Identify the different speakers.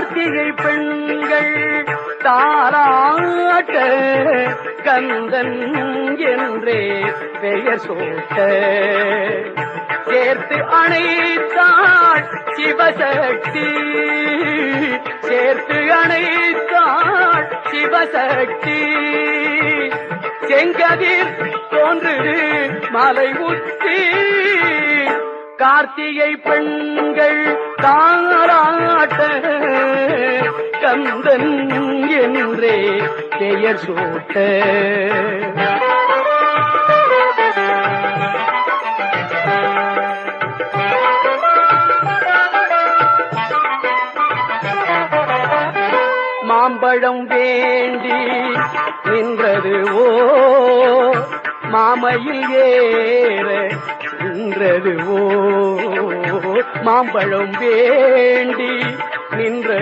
Speaker 1: கார்த்திகை பெண்கள் தாராட்ட கந்தன் என்றே பெயர் சூட்ட சேர்த்து அணைத்தாள் சிவசக்தி சேர்த்து அணைத்தாள் சிவசக்தி செங்கதிர் தோன்றுது மலை உச்சி கார்த்திகை பெண்கள் தாராட்ட கந்தன் என்றே பெயர் சூட்ட மாம்பழம் வேண்டி நின்றது ஓ மாமையில் ஏற நின்றது ஓ மாம்பழம் வேண்டி நின்றது